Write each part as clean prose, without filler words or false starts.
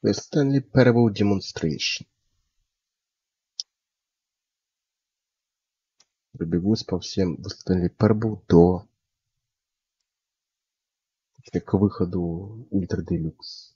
The Stanley Parable Demonstration. Пробегусь по всем в Stanley Parable к выходу Ультра Делюкс.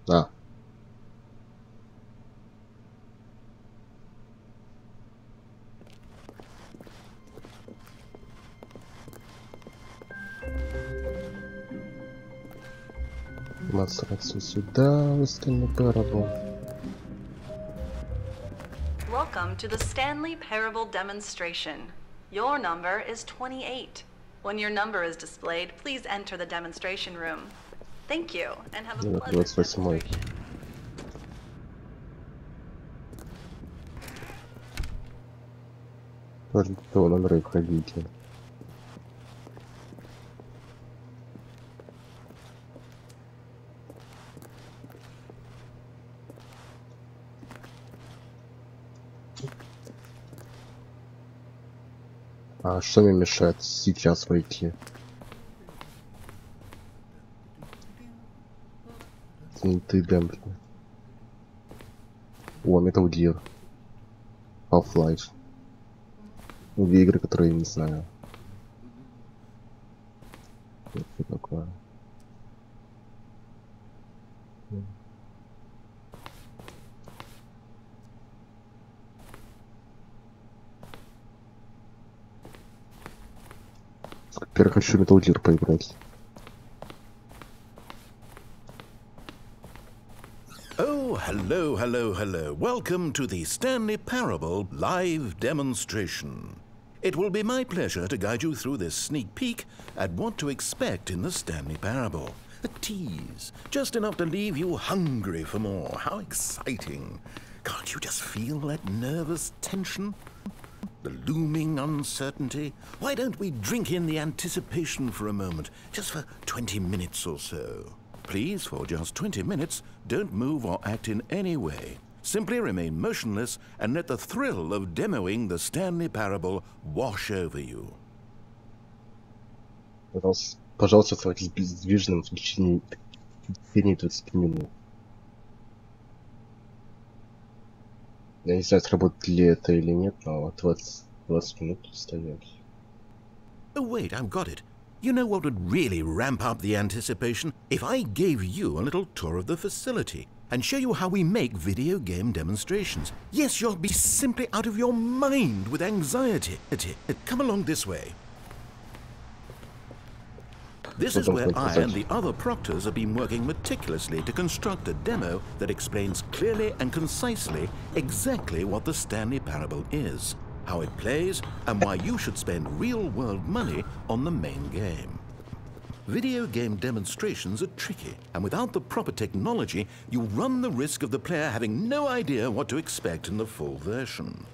А. Демонстрацию сюда, в Stanley Parable. Welcome to the Stanley Parable Demonstration. Your number is 28. When your number is displayed, please enter the demonstration room. Thank you, and have a pleasant demonstration. Тоже кто номера их ходите. А что мне мешает сейчас войти? Ты Гэмбли. О, Metal Gear. Half-Life. Две игры, которые я не знаю. Что такое? Теперь хочу Metal Gear поиграть. Oh, hello, hello, hello. Welcome to the Stanley Parable live demonstration. It will be my pleasure to guide you through this sneak peek at what to expect in the Stanley Parable. A tease, just enough to leave you hungry for more. How exciting. Can't you just feel that nervous tension? The looming uncertainty? Why don't we drink in the anticipation for a moment, just for 20 minutes or so? Please, for just 20 minutes, don't move or act in any way. Simply remain motionless and let the thrill of demoing the Stanley Parable wash over you. Пожалуйста, оставайтесь бездвижным в течение 20 минут. Я не знаю, сработает ли это или нет, но 20 минут стоять. Oh, wait, I've got it. You know what would really ramp up the anticipation? If I gave you a little tour of the facility and show you how we make video game demonstrations. Yes, you'll be simply out of your mind with anxiety. Come along this way. This is where I and the other proctors have been working meticulously to construct a demo that explains clearly and concisely exactly what the Stanley Parable is, how it plays, and why you should spend real-world money on the main game. Video game demonstrations are tricky, and without the proper technology, you run the risk of the player having no idea what to expect in the full version.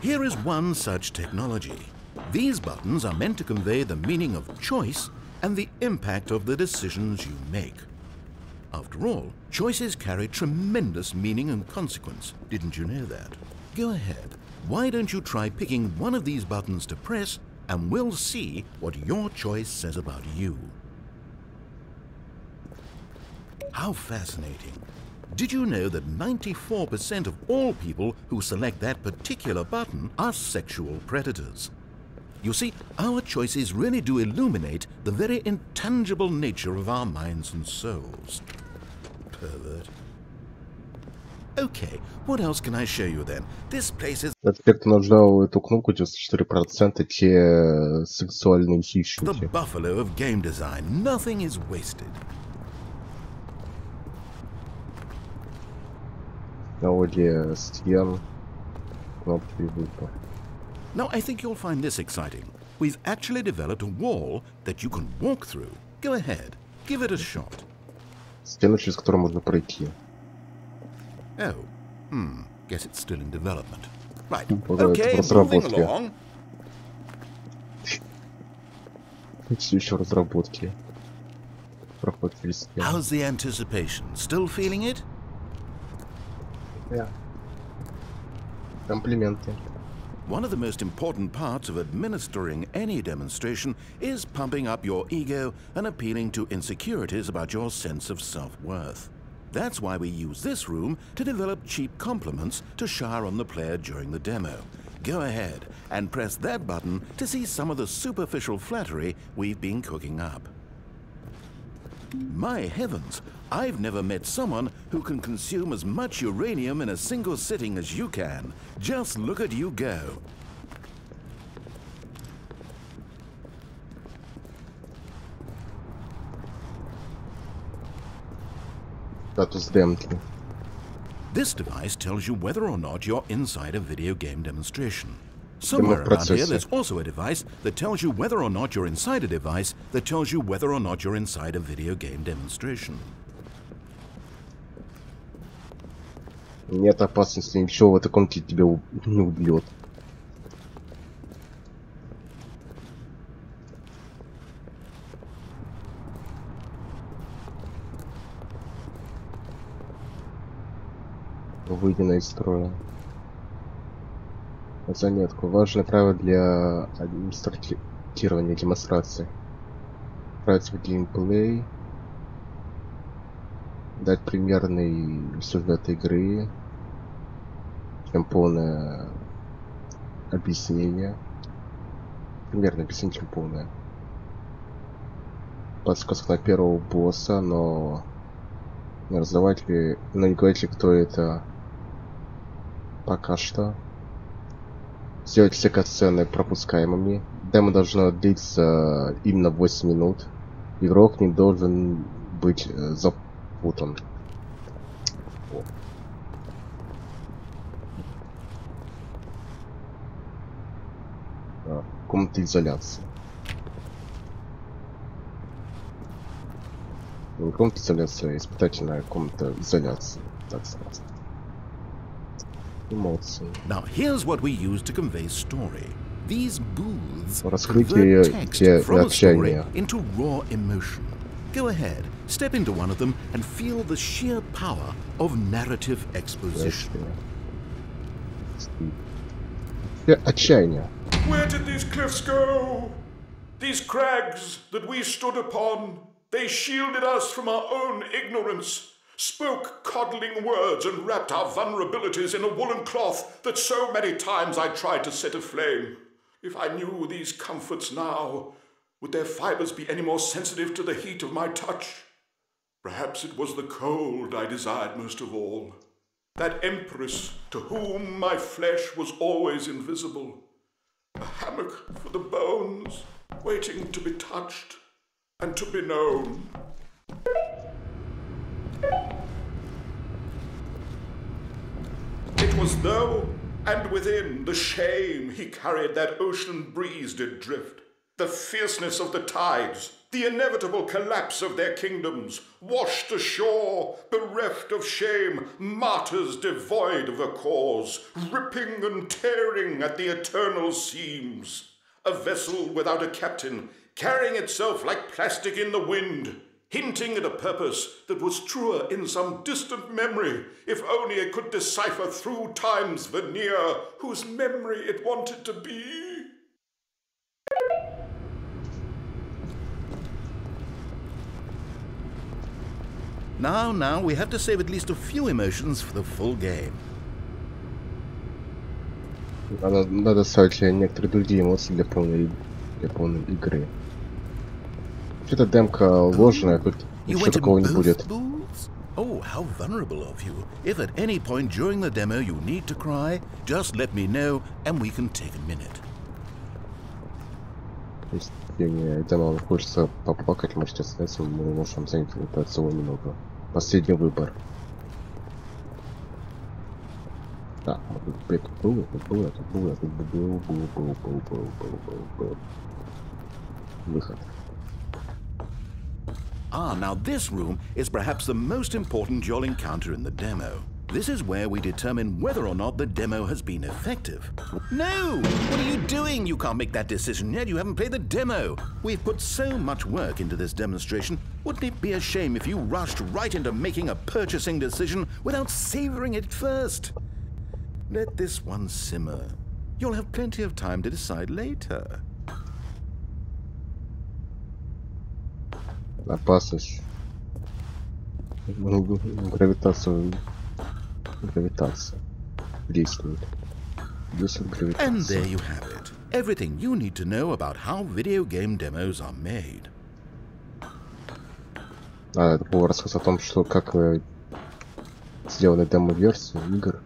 Here is one such technology. These buttons are meant to convey the meaning of choice and the impact of the decisions you make. After all, choices carry tremendous meaning and consequence. Didn't you know that? Go ahead. Why don't you try picking one of these buttons to press, and we'll see what your choice says about you. How fascinating. Did you know that 94% of all people who select that particular button are sexual predators? You see, our choices really do illuminate the very intangible nature of our minds and souls. Pervert. Okay, what else can I show you then? This place is А теперь ты нажал эту кнопку, 94% те сексуальные the хищники. buffalo of game design. Nothing is wasted. Теория стен, кнопки выбор. Now, I think you'll find this exciting. We've actually developed a wall that you can walk through. Go ahead, give it a shot. Стену, через которую можно пройти. Oh, guess it's still in development. Right, Пока это в okay, moving разработке. along. Все еще разработки. Проход через стену. How's the anticipation? Still feeling it? Да. Комплименты. One of the most important parts of administering any demonstration is pumping up your ego and appealing to insecurities about your sense of self-worth. That's why we use this room to develop cheap compliments to shower on the player during the demo. Go ahead and press that button to see some of the superficial flattery we've been cooking up. My heavens, I've never met someone who can consume as much uranium in a single sitting as you can. Just look at you go. Статус демки. This device tells you whether or not you're inside a video game demonstration. Somewhere around процессе. here, there's also a device that tells you whether or not you're inside a device that tells you whether or not you're inside a video game demonstration. Нет опасности, ничего в этой комнате тебя не убьет. Выведено из строя. Заметку. Важное правило для администрирования демонстрации. Отправить в геймплей. Дать примерный сюжет игры. Чем полное объяснение. Примерно объяснение, чем полное. Подсказка на первого босса, но не раздавать ли, но не говорить ли, кто это пока что. Сделать все катсцены пропускаемыми. Демо должно длиться именно 8 минут. Игрок не должен быть запутан. Комната изоляции. Не комната изоляции, а испытательная комната изоляции, так сказать. Эмоции. Now, here's what we use to convey story. These booths Раскрытие convert text from a story отчаяния. into raw emotion. Go ahead, step into one of them and feel the sheer power of narrative exposition. Отчаяние. Where did these cliffs go? These crags that we stood upon, they shielded us from our own ignorance, spoke coddling words and wrapped our vulnerabilities in a woolen cloth that so many times I tried to set aflame. If I knew these comforts now, would their fibers be any more sensitive to the heat of my touch? Perhaps it was the cold I desired most of all. That empress to whom my flesh was always invisible. A hammock for the bones, waiting to be touched and to be known. It was though, and within the shame he carried that ocean breeze did drift, the fierceness of the tides, the inevitable collapse of their kingdoms, washed ashore, bereft of shame, martyrs devoid of a cause, ripping and tearing at the eternal seams. A vessel without a captain, carrying itself like plastic in the wind, hinting at a purpose that was truer in some distant memory, if only it could decipher through time's veneer whose memory it wanted to be. Now, we have to save at least a few emotions for the full game. Надо ставить некоторые другие эмоции для полной игры. Что-то демка ложная, тут You ничего went to такого не both будет. booths? Oh, how vulnerable of you. If at any point during the demo you need to cry, just let me know and we can take a minute. Если демо хочется поплакать, можете сказать, мы можем занять это целую минуту. Последний выбор. Да, это было. Выход. Ah, now this room is perhaps the most important you'll encounter in the demo. This is where we determine whether or not the demo has been effective. No! What are you doing? You can't make that decision yet. You haven't played the demo. We've put so much work into this demonstration. Wouldn't it be a shame if you rushed right into making a purchasing decision without savoring it first? Let this one simmer. You'll have plenty of time to decide later. Опасность. Гравитация действует. And there you have it. Everything you need to know about how video game demos are made. Это был рассказ о том, что как сделаны демо-версии игр.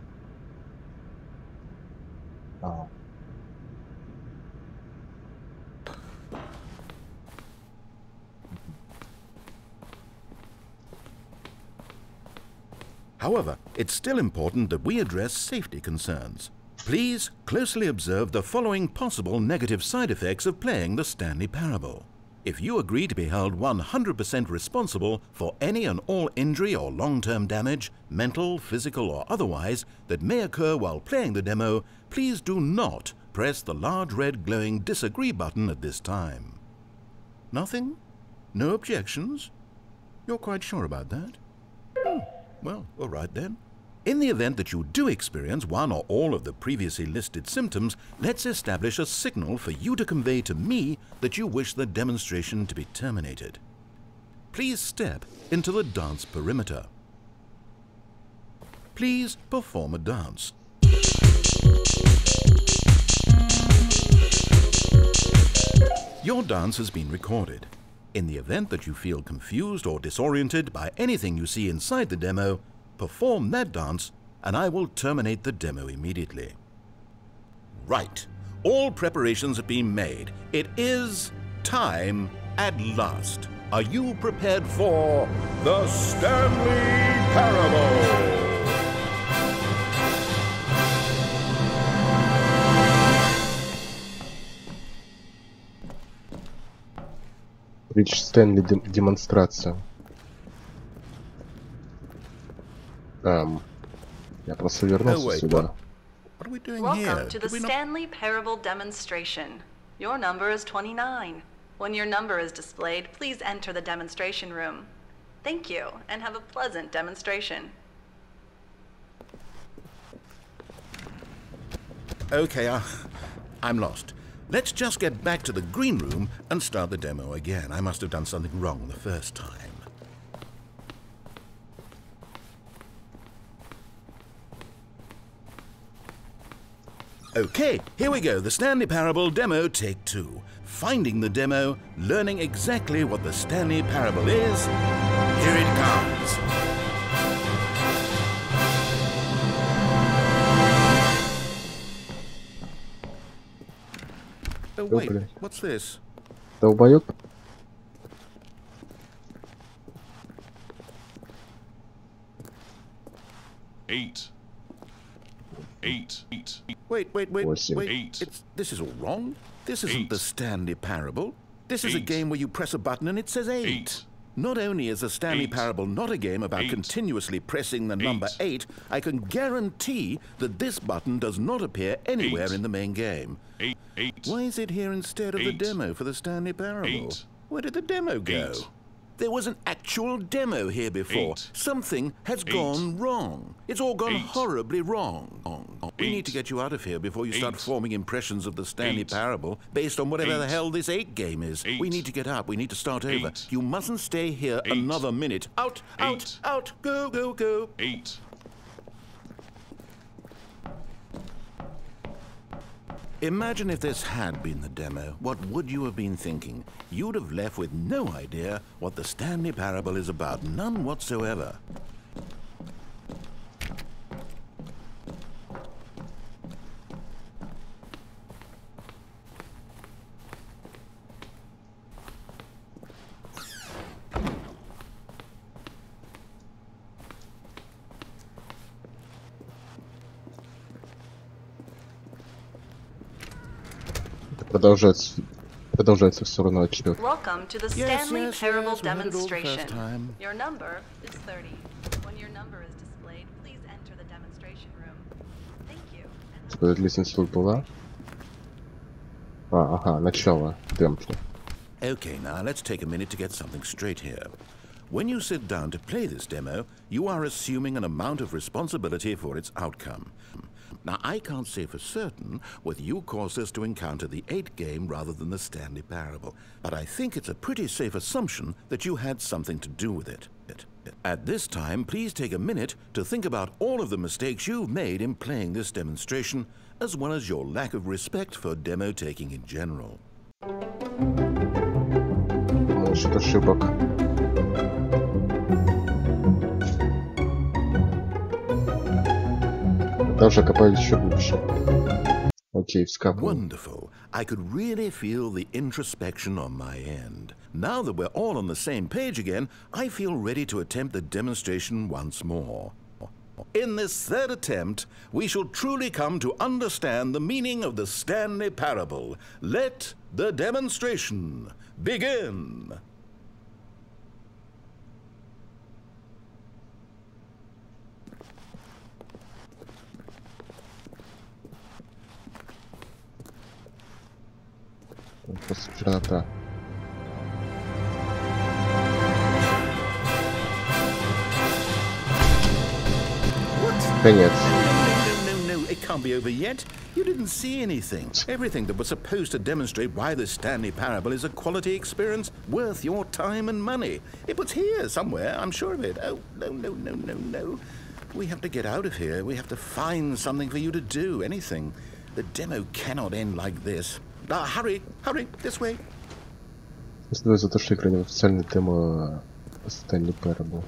However, it's still important that we address safety concerns. Please closely observe the following possible negative side effects of playing the Stanley Parable. If you agree to be held 100% responsible for any and all injury or long-term damage, mental, physical or otherwise, that may occur while playing the demo, please do not press the large red glowing disagree button at this time. Nothing? No objections? You're quite sure about that? Well, all right then. In the event that you do experience one or all of the previously listed symptoms, let's establish a signal for you to convey to me that you wish the demonstration to be terminated. Please step into the dance perimeter. Please perform a dance. Your dance has been recorded. In the event that you feel confused or disoriented by anything you see inside the demo, perform that dance and I will terminate the demo immediately. Right. All preparations have been made. It is time at last. Are you prepared for the Stanley Parable? Речь Стэнли демонстрация. Я просто вернулся сюда. What are we doing Welcome here? to the Stanley Parable demonstration. Your number is 29. When your number is displayed, please enter the demonstration room. Thank you, and have a pleasant demonstration. Okay, I'm lost. Let's just get back to the green room and start the demo again. I must have done something wrong the first time. Okay, here we go. The Stanley Parable demo, take 2. Finding the demo, learning exactly what the Stanley Parable is. Here it comes. Oh wait, what's this? Долбоёб? Eight. Wait. Eight. This is all wrong. This isn't the Stanley Parable. This is a game where you press a button and it says 8. Not only is the Stanley Parable not a game about continuously pressing the number 8, I can guarantee that this button does not appear anywhere in the main game. Why is it here instead of the demo for the Stanley Parable? Where did the demo go? There was an actual demo here before. Something has gone wrong. It's all gone horribly wrong. We need to get you out of here before you start forming impressions of the Stanley Parable based on whatever the hell this 8 game is. We need to get up. We need to start over. You mustn't stay here another minute. Out, out, out. Go, go, go. 8. Imagine if this had been the demo. What would you have been thinking? You'd have left with no idea what the Stanley Parable is about. None whatsoever. продолжается все равно отчет. Welcome to the Stanley Parable we had it all the first Demonstration. time. Your number is 30. When your number is displayed, please enter the demonstration room. Thank you. Справедливость тут была. Ага, начало демки. Okay, now let's take a minute to get something straight here. When you sit down to play this demo, you are assuming an amount of responsibility for its outcome. Now, I can't say for certain whether you caused us to encounter the 8 game rather than the Stanley Parable, but I think it's a pretty safe assumption that you had something to do with it. At this time, please take a minute to think about all of the mistakes you've made in playing this demonstration, as well as your lack of respect for demo taking in general. Насчет ошибок. Даже копали еще глубже. Окей, вскапываем. Wonderful. I could really feel the introspection on my end. Now that we're all on the same page again, I feel ready to attempt the demonstration once more. In this third attempt, we shall truly come to understand the meaning of the Stanley Parable. Let the demonstration begin. Просто чернота. Конец. No, it can't be over yet. You didn't see anything. Everything that was supposed to demonstrate why the Stanley Parable is a quality experience worth your time and money. It was here somewhere, I'm sure of it. Oh, no. We have to get out of here. We have to find something for you to do, anything. The demo cannot end like this. Hurry, this way. Спасибо за то, что играли в официальную тему Stanley Parable.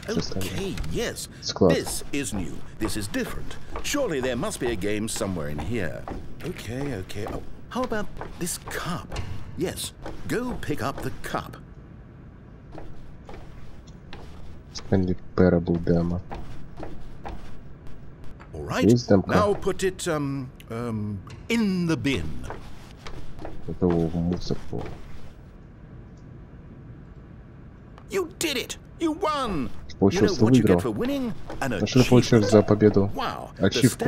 Okay, yes. This is new. This is different. Surely there must be a game somewhere in here. Okay. Oh, how about this cup? Yes, go pick up the cup. Stanley Parable demo. All right. Now put it in the bin. Это в мусорку. You did it. You won. You know what you get for winning? А что ты получаешь за победу? Ачивку.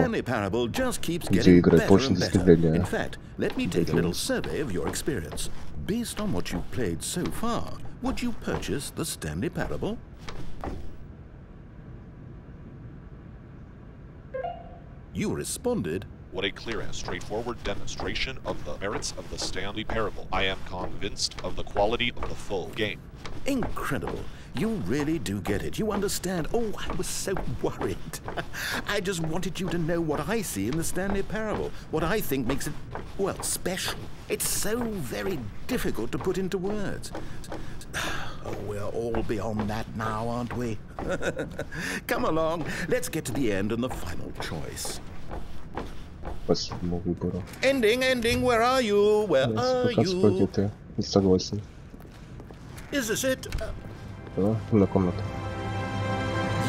Где играть больше достижения. In fact, let me take a little survey of your experience. Based on what you've played so far, would you purchase the Stanley Parable? You responded, "What a clear and straightforward demonstration of the merits of the Stanley Parable. I am convinced of the quality of the full game." Incredible. You really do get it. You understand. Oh, I was so worried. I just wanted you to know what I see in the Stanley Parable. What I think makes it, well, special. It's so very difficult to put into words. Oh, we're all beyond that now, aren't we? Come along. Let's get to the end and the final choice. Ending, where are you? Where are you? Согласен. Is this it? На комнату.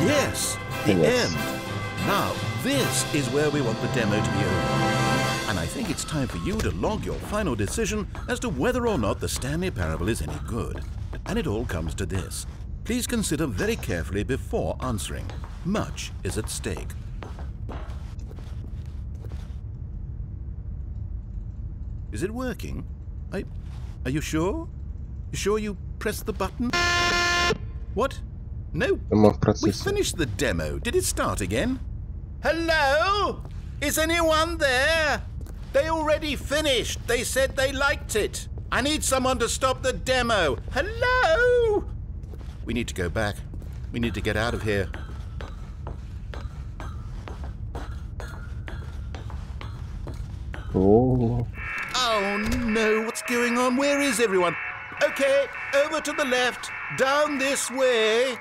Yes, the end. Now, this is where we want the demo to be over. And I think it's time for you to log your final decision as to whether or not the Stanley Parable is any good. And it all comes to this. Please consider very carefully before answering. Much is at stake. Is it working? Are you sure? You sure you pressed the button? What? No. We finished the demo. Did it start again? Hello? Is anyone there? They already finished. They said they liked it. I need someone to stop the demo. Hello? We need to go back. We need to get out of here. Oh no, what's going on? Where is everyone? Okay, over to the left, down this way.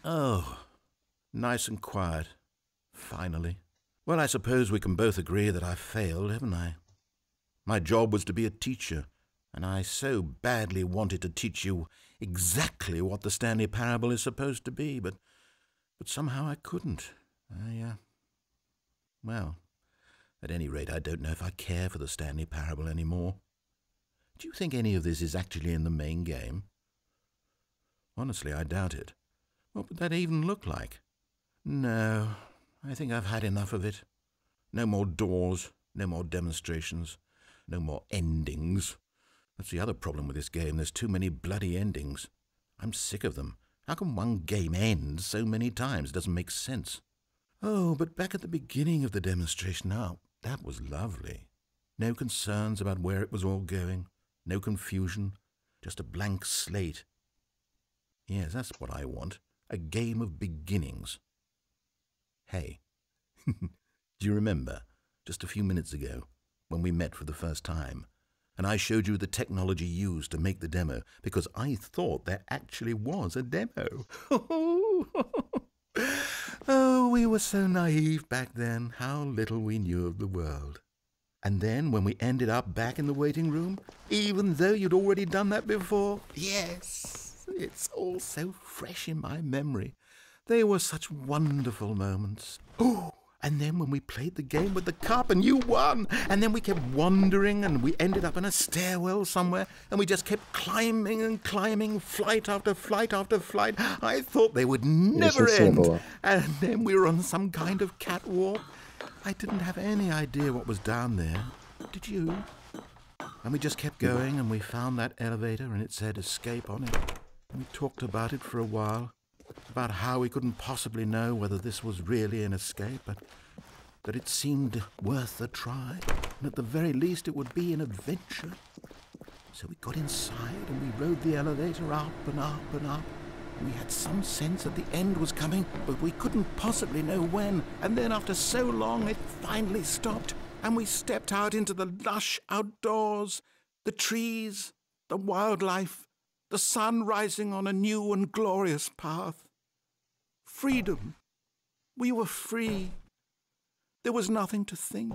Oh, nice and quiet. Finally. Well, I suppose we can both agree that I failed, haven't I? My job was to be a teacher, And I so badly wanted to teach you exactly what the Stanley Parable is supposed to be, but somehow I couldn't. Well, at any rate, I don't know if I care for the Stanley Parable anymore. Do you think any of this is actually in the main game? Honestly, I doubt it. What would that even look like? No, I think I've had enough of it. No more doors, no more demonstrations, no more endings. That's the other problem with this game. There's too many bloody endings. I'm sick of them. How can one game end so many times? It doesn't make sense. Oh, but back at the beginning of the demonstration, now, that was lovely. No concerns about where it was all going. No confusion. Just a blank slate. Yes, that's what I want. A game of beginnings. Hey, do you remember, just a few minutes ago, when we met for the first time, and I showed you the technology used to make the demo, because I thought there actually was a demo. Oh, we were so naive back then, how little we knew of the world. And then, when we ended up back in the waiting room, even though you'd already done that before, yes, it's all so fresh in my memory. They were such wonderful moments. Oh, and then when we played the game with the cup and you won, and then we kept wandering and we ended up in a stairwell somewhere and we just kept climbing and climbing, flight after flight after flight. I thought they would never end. And then we were on some kind of catwalk. I didn't have any idea what was down there. Did you? And we just kept going and we found that elevator and it said escape on it. And we talked about it for a while. About how we couldn't possibly know whether this was really an escape, but that it seemed worth a try, and at the very least it would be an adventure. So we got inside and we rode the elevator up and up and up. We had some sense that the end was coming, but we couldn't possibly know when. And then after so long it finally stopped, and we stepped out into the lush outdoors, the trees, the wildlife, the sun rising on a new and glorious path. Freedom. We were free. There was nothing to think,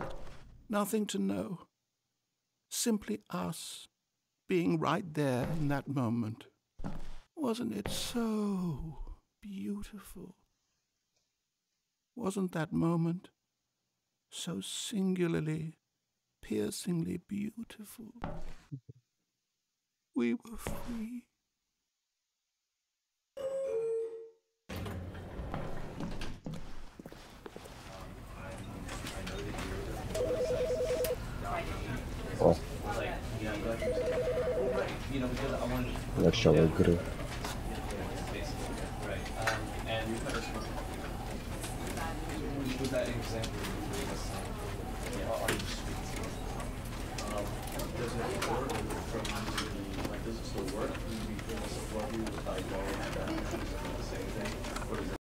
nothing to know. Simply us being right there in that moment. Wasn't it so beautiful? Wasn't that moment so singularly, piercingly beautiful? We were free. О, начало игры.